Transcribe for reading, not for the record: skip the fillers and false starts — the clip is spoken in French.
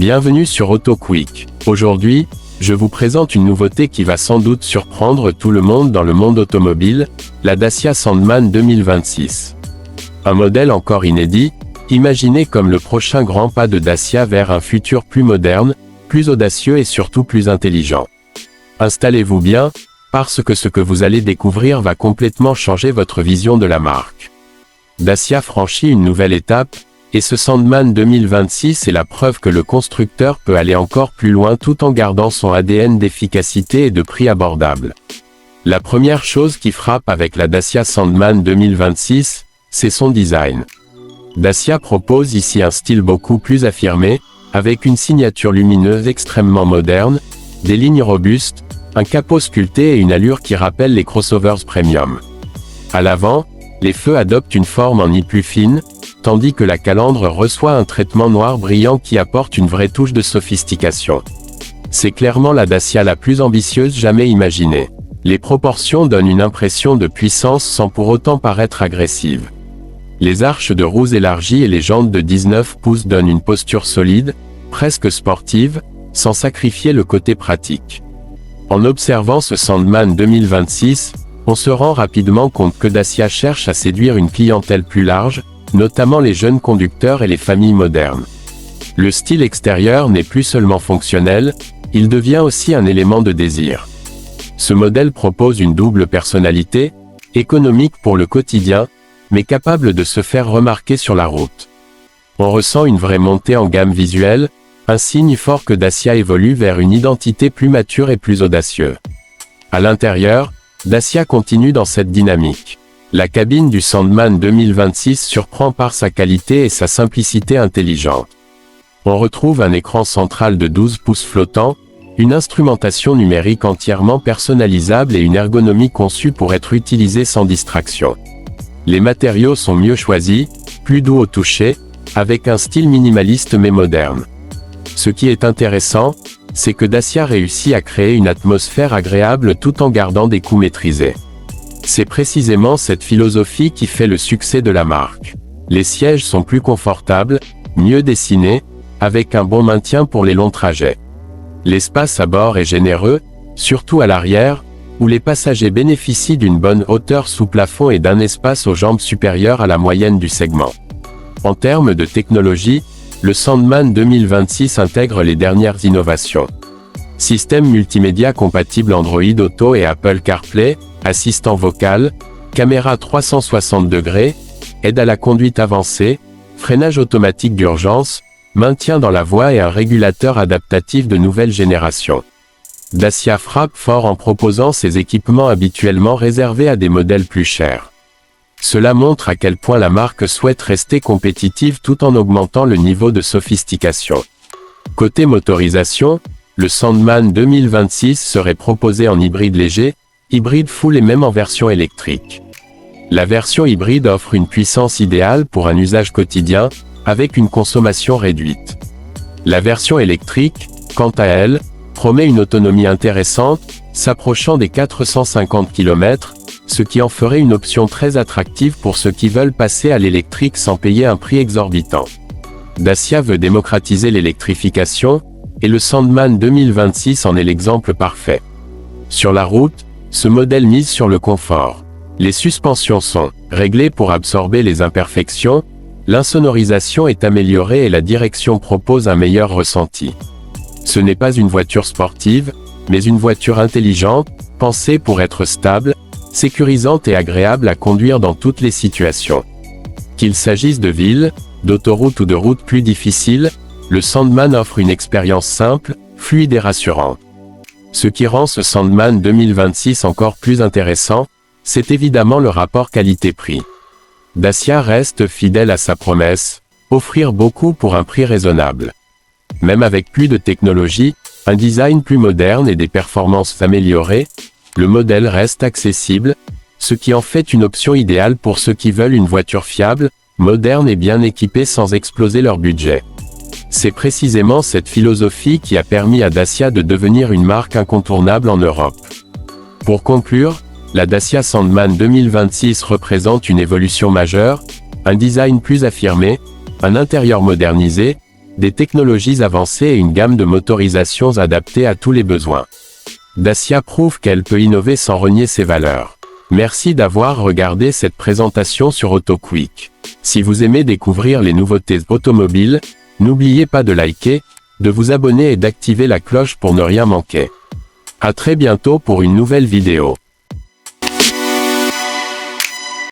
Bienvenue sur AutoQuick. Aujourd'hui, je vous présente une nouveauté qui va sans doute surprendre tout le monde dans le monde automobile, la Dacia Sandman 2026. Un modèle encore inédit, imaginé comme le prochain grand pas de Dacia vers un futur plus moderne, plus audacieux et surtout plus intelligent. Installez-vous bien, parce que ce que vous allez découvrir va complètement changer votre vision de la marque. Dacia franchit une nouvelle étape, et ce Sandman 2026 est la preuve que le constructeur peut aller encore plus loin tout en gardant son ADN d'efficacité et de prix abordable. La première chose qui frappe avec la Dacia Sandman 2026, c'est son design. Dacia propose ici un style beaucoup plus affirmé, avec une signature lumineuse extrêmement moderne, des lignes robustes, un capot sculpté et une allure qui rappelle les crossovers premium. À l'avant, les feux adoptent une forme en nid plus fine, tandis que la calandre reçoit un traitement noir brillant qui apporte une vraie touche de sophistication. C'est clairement la Dacia la plus ambitieuse jamais imaginée. Les proportions donnent une impression de puissance sans pour autant paraître agressive. Les arches de roues élargies et les jantes de 19 pouces donnent une posture solide, presque sportive, sans sacrifier le côté pratique. En observant ce Sandman 2026, on se rend rapidement compte que Dacia cherche à séduire une clientèle plus large, notamment les jeunes conducteurs et les familles modernes. Le style extérieur n'est plus seulement fonctionnel, il devient aussi un élément de désir. Ce modèle propose une double personnalité, économique pour le quotidien, mais capable de se faire remarquer sur la route. On ressent une vraie montée en gamme visuelle, un signe fort que Dacia évolue vers une identité plus mature et plus audacieuse. À l'intérieur, Dacia continue dans cette dynamique. La cabine du Sandman 2026 surprend par sa qualité et sa simplicité intelligente. On retrouve un écran central de 12 pouces flottant, une instrumentation numérique entièrement personnalisable et une ergonomie conçue pour être utilisée sans distraction. Les matériaux sont mieux choisis, plus doux au toucher, avec un style minimaliste mais moderne. Ce qui est intéressant, c'est que Dacia réussit à créer une atmosphère agréable tout en gardant des coûts maîtrisés. C'est précisément cette philosophie qui fait le succès de la marque. Les sièges sont plus confortables, mieux dessinés, avec un bon maintien pour les longs trajets. L'espace à bord est généreux, surtout à l'arrière, où les passagers bénéficient d'une bonne hauteur sous plafond et d'un espace aux jambes supérieur à la moyenne du segment. En termes de technologie, le Sandman 2026 intègre les dernières innovations. Système multimédia compatible Android Auto et Apple CarPlay, assistant vocal, caméra 360 degrés, aide à la conduite avancée, freinage automatique d'urgence, maintien dans la voie et un régulateur adaptatif de nouvelle génération. Dacia frappe fort en proposant ces équipements habituellement réservés à des modèles plus chers. Cela montre à quel point la marque souhaite rester compétitive tout en augmentant le niveau de sophistication. Côté motorisation, le Sandman 2026 serait proposé en hybride léger, hybride full et même en version électrique. La version hybride offre une puissance idéale pour un usage quotidien, avec une consommation réduite. La version électrique, quant à elle, promet une autonomie intéressante, s'approchant des 450 km, ce qui en ferait une option très attractive pour ceux qui veulent passer à l'électrique sans payer un prix exorbitant. Dacia veut démocratiser l'électrification, et le Sandman 2026 en est l'exemple parfait. Sur la route, ce modèle mise sur le confort. Les suspensions sont réglées pour absorber les imperfections, l'insonorisation est améliorée et la direction propose un meilleur ressenti. Ce n'est pas une voiture sportive, mais une voiture intelligente, pensée pour être stable, sécurisante et agréable à conduire dans toutes les situations. Qu'il s'agisse de ville, d'autoroute ou de routes plus difficiles, le Sandman offre une expérience simple, fluide et rassurante. Ce qui rend ce Sandman 2026 encore plus intéressant, c'est évidemment le rapport qualité-prix. Dacia reste fidèle à sa promesse, offrir beaucoup pour un prix raisonnable. Même avec plus de technologie, un design plus moderne et des performances améliorées, le modèle reste accessible, ce qui en fait une option idéale pour ceux qui veulent une voiture fiable, moderne et bien équipée sans exploser leur budget. C'est précisément cette philosophie qui a permis à Dacia de devenir une marque incontournable en Europe. Pour conclure, la Dacia Sandman 2026 représente une évolution majeure, un design plus affirmé, un intérieur modernisé, des technologies avancées et une gamme de motorisations adaptées à tous les besoins. Dacia prouve qu'elle peut innover sans renier ses valeurs. Merci d'avoir regardé cette présentation sur AutoQuick. Si vous aimez découvrir les nouveautés automobiles, n'oubliez pas de liker, de vous abonner et d'activer la cloche pour ne rien manquer. À très bientôt pour une nouvelle vidéo.